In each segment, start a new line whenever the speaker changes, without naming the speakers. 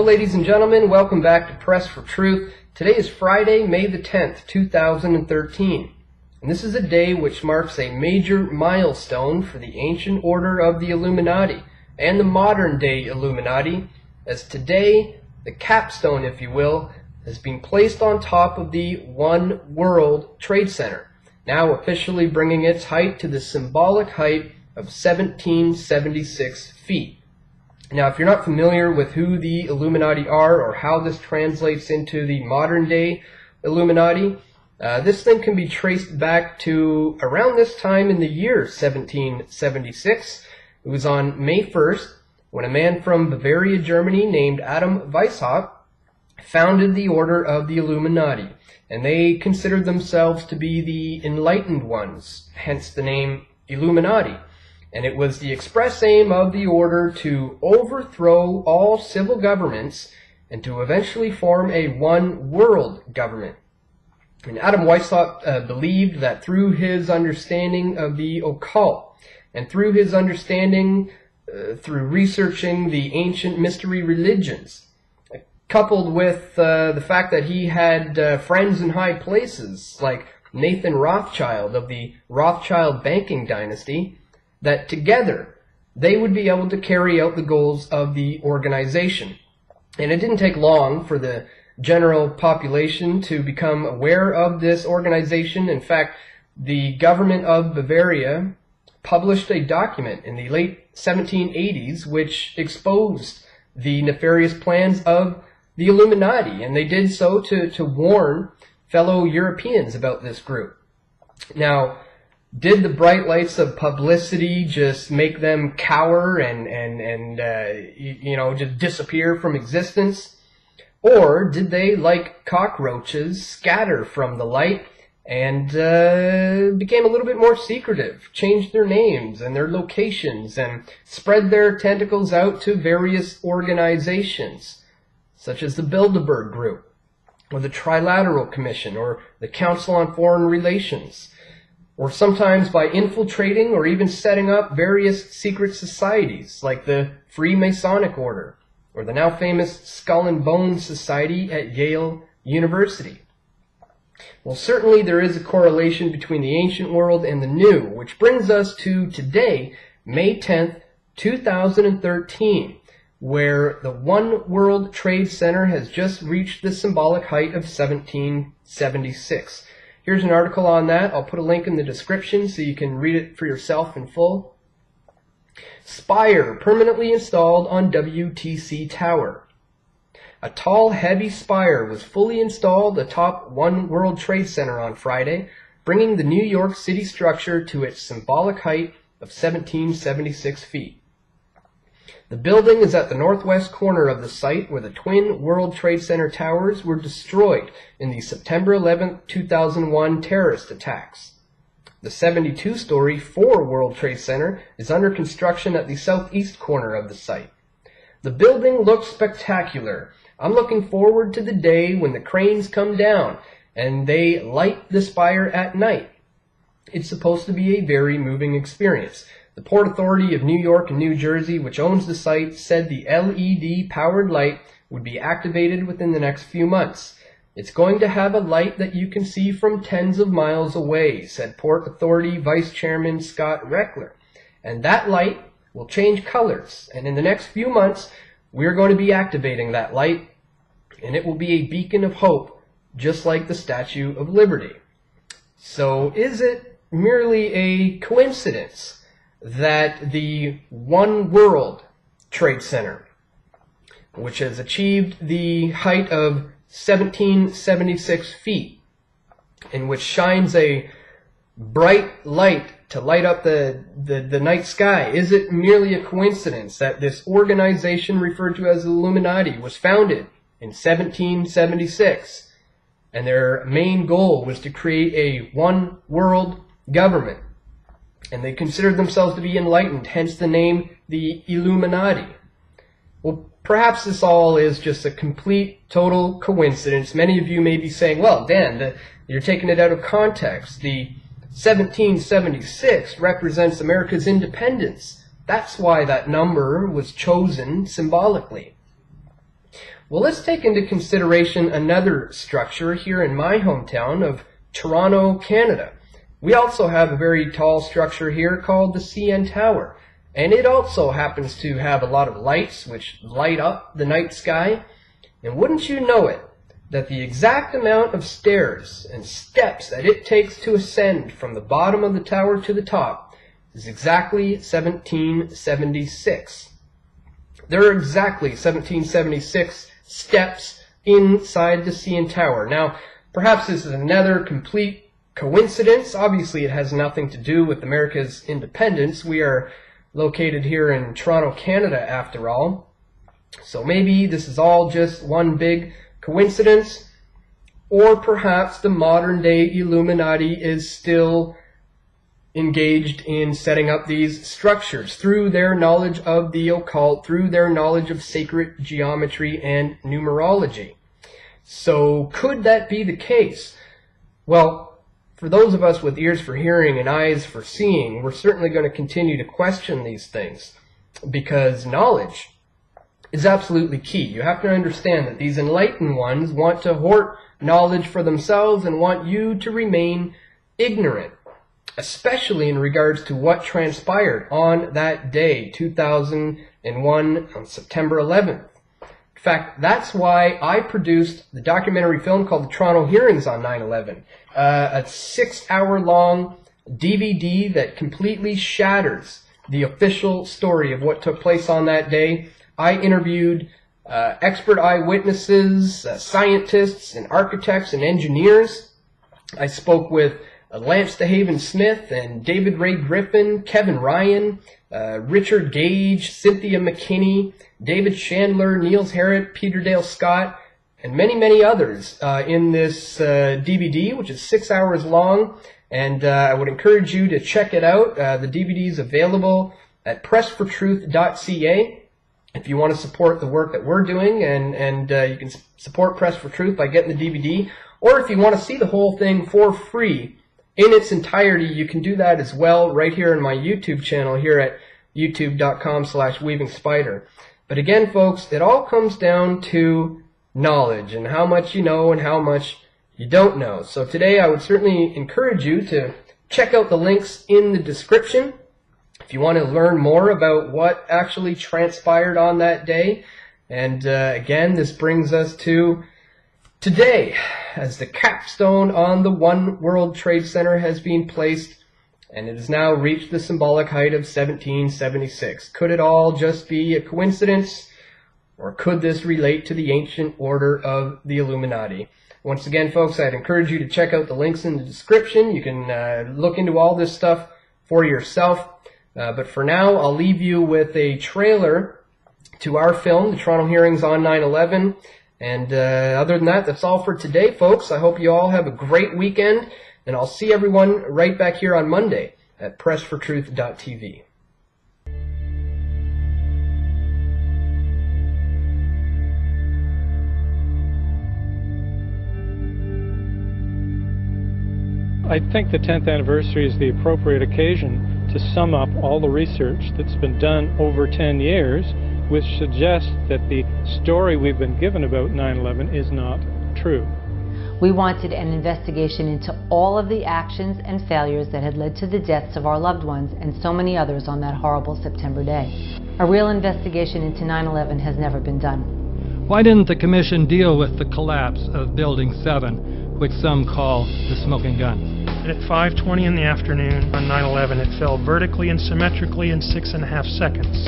Hello ladies and gentlemen, welcome back to Press for Truth. Today is Friday, May the 10th, 2013. And this is a day which marks a major milestone for the ancient order of the Illuminati and the modern day Illuminati, as today, the capstone, if you will, has been placed on top of the One World Trade Center, now officially bringing its height to the symbolic height of 1776 feet. Now, if you're not familiar with who the Illuminati are or how this translates into the modern day Illuminati, this thing can be traced back to around this time in the year 1776. It was on May 1st when a man from Bavaria, Germany named Adam Weishaupt founded the Order of the Illuminati, and they considered themselves to be the enlightened ones, hence the name Illuminati. And it was the express aim of the order to overthrow all civil governments and to eventually form a one world government. And Adam Weishaupt believed that through his understanding of the occult and through his understanding through researching the ancient mystery religions, coupled with the fact that he had friends in high places like Nathan Rothschild of the Rothschild banking dynasty, that together they would be able to carry out the goals of the organization. And it didn't take long for the general population to become aware of this organization. In fact, the government of Bavaria published a document in the late 1780s which exposed the nefarious plans of the Illuminati, and they did so to warn fellow Europeans about this group. Now, did the bright lights of publicity just make them cower and just disappear from existence? Or did they, like cockroaches, scatter from the light and became a little bit more secretive, changed their names and their locations, and spread their tentacles out to various organizations, such as the Bilderberg Group, or the Trilateral Commission, or the Council on Foreign Relations, or sometimes by infiltrating or even setting up various secret societies like the Freemasonic Order or the now famous Skull and Bones Society at Yale University. Well, certainly there is a correlation between the ancient world and the new, which brings us to today, May 10th, 2013, where the One World Trade Center has just reached the symbolic height of 1776. Here's an article on that. I'll put a link in the description so you can read it for yourself in full. Spire permanently installed on WTC Tower. A tall, heavy spire was fully installed atop One World Trade Center on Friday, bringing the New York City structure to its symbolic height of 1776 feet. The building is at the northwest corner of the site where the twin World Trade Center towers were destroyed in the September 11, 2001 terrorist attacks. The 72-story 4 World Trade Center is under construction at the southeast corner of the site. The building looks spectacular. I'm looking forward to the day when the cranes come down and they light the spire at night. It's supposed to be a very moving experience. The Port Authority of New York and New Jersey, which owns the site, said the LED-powered light would be activated within the next few months. It's going to have a light that you can see from tens of miles away, said Port Authority Vice Chairman Scott Reckler. And that light will change colors, and in the next few months, we're going to be activating that light, and it will be a beacon of hope, just like the Statue of Liberty. So is it merely a coincidence that the One World Trade Center, which has achieved the height of 1776 feet, and which shines a bright light to light up the night sky, is it merely a coincidence that this organization referred to as the Illuminati was founded in 1776, and their main goal was to create a one world government? And they considered themselves to be enlightened, hence the name, the Illuminati. Well, perhaps this all is just a complete, total coincidence. Many of you may be saying, well, Dan, you're taking it out of context. The 1776 represents America's independence. That's why that number was chosen symbolically. Well, let's take into consideration another structure here in my hometown of Toronto, Canada. We also have a very tall structure here called the CN Tower, and it also happens to have a lot of lights which light up the night sky. And wouldn't you know it, that the exact amount of stairs and steps that it takes to ascend from the bottom of the tower to the top is exactly 1776. There are exactly 1776 steps inside the CN Tower. Now, perhaps this is another complete coincidence. Obviously, it has nothing to do with America's independence. We are located here in Toronto, Canada, after all. So maybe this is all just one big coincidence, or perhaps the modern-day Illuminati is still engaged in setting up these structures through their knowledge of the occult, through their knowledge of sacred geometry and numerology. So could that be the case? Well, for those of us with ears for hearing and eyes for seeing, we're certainly going to continue to question these things, because knowledge is absolutely key. You have to understand that these enlightened ones want to hoard knowledge for themselves and want you to remain ignorant, especially in regards to what transpired on that day, 2001, on September 11th. In fact, that's why I produced the documentary film called The Toronto Hearings on 9/11, a 6-hour-long DVD that completely shatters the official story of what took place on that day. I interviewed expert eyewitnesses, scientists, and architects and engineers. I spoke with Lance DeHaven Smith and David Ray Griffin, Kevin Ryan, Richard Gage, Cynthia McKinney, David Chandler, Niels Harrod, Peter Dale Scott, and many, many others in this DVD, which is 6 hours long. And I would encourage you to check it out. The DVD is available at pressfortruth.ca. If you want to support the work that we're doing, and you can support Press for Truth by getting the DVD, or if you want to see the whole thing for free in its entirety, you can do that as well right here on my YouTube channel here at youtube.com/weavingspider. But again, folks, it all comes down to knowledge and how much you know and how much you don't know. So today I would certainly encourage you to check out the links in the description if you want to learn more about what actually transpired on that day. And again, this brings us to today, as the capstone on the One World Trade Center has been placed, and it has now reached the symbolic height of 1776. Could it all just be a coincidence, or could this relate to the ancient order of the Illuminati? Once again, folks, I'd encourage you to check out the links in the description. You can look into all this stuff for yourself. But for now, I'll leave you with a trailer to our film, The Toronto Hearings on 9/11. And other than that, that's all for today, folks. I hope you all have a great weekend, and I'll see everyone right back here on Monday at pressfortruth.tv.
I think the 10th anniversary is the appropriate occasion to sum up all the research that's been done over 10 years, which suggests that the story we've been given about 9/11 is not true.
We wanted an investigation into all of the actions and failures that had led to the deaths of our loved ones and so many others on that horrible September day. A real investigation into 9/11 has never been done.
Why didn't the Commission deal with the collapse of Building 7, which some call the smoking gun?
At 5:20 in the afternoon on 9/11, it fell vertically and symmetrically in 6.5 seconds.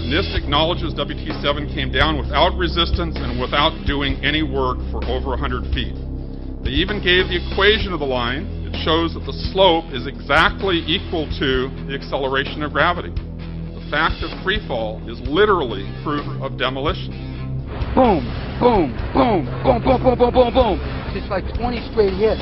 NIST acknowledges WT7 came down without resistance and without doing any work for over 100 feet. They even gave the equation of the line. It shows that the slope is exactly equal to the acceleration of gravity. The fact of free fall is literally proof of demolition.
Boom, boom, boom, boom, boom, boom, boom, boom, boom. Just like 20 straight hits.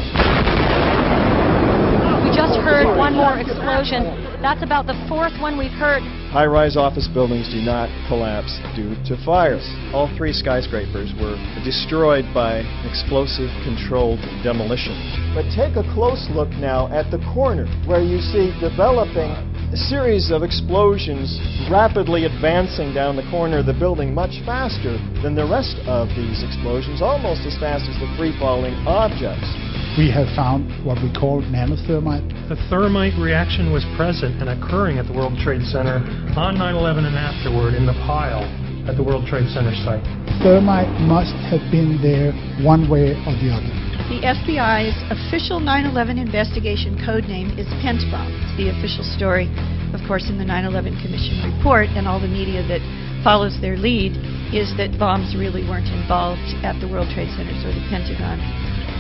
We just heard one more explosion. That's about the fourth one we've heard.
High-rise office buildings do not collapse due to fires. All 3 skyscrapers were destroyed by explosive-controlled demolition.
But take a close look now at the corner where you see developing
a series of explosions rapidly advancing down the corner of the building much faster than the rest of these explosions, almost as fast as the free-falling objects.
We have found what we call nanothermite.
The thermite reaction was present and occurring at the World Trade Center on 9/11 and afterward in the pile at the World Trade Center site.
Thermite must have been there one way or the other.
The FBI's official 9/11 investigation codename is Pentagon. It's the official story, of course, in the 9/11 Commission report, and all the media that follows their lead is that bombs really weren't involved at the World Trade Centers or the Pentagon.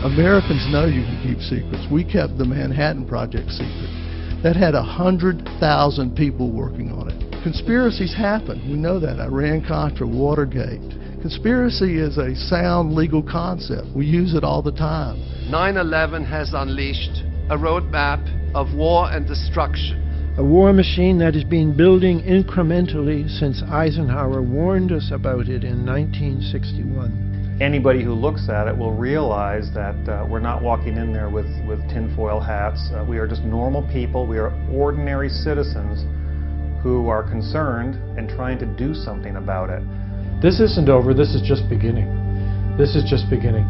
Americans know you can keep secrets. We kept the Manhattan Project secret. That had 100,000 people working on it. Conspiracies happen. We know that. Iran-Contra, Watergate. Conspiracy is a sound legal concept. We use it all the time.
9/11 has unleashed a roadmap of war and destruction.
A war machine that has been building incrementally since Eisenhower warned us about it in 1961.
Anybody who looks at it will realize that we're not walking in there with tinfoil hats. We are just normal people. We are ordinary citizens who are concerned and trying to do something about it.
This isn't over. This is just beginning. This is just beginning.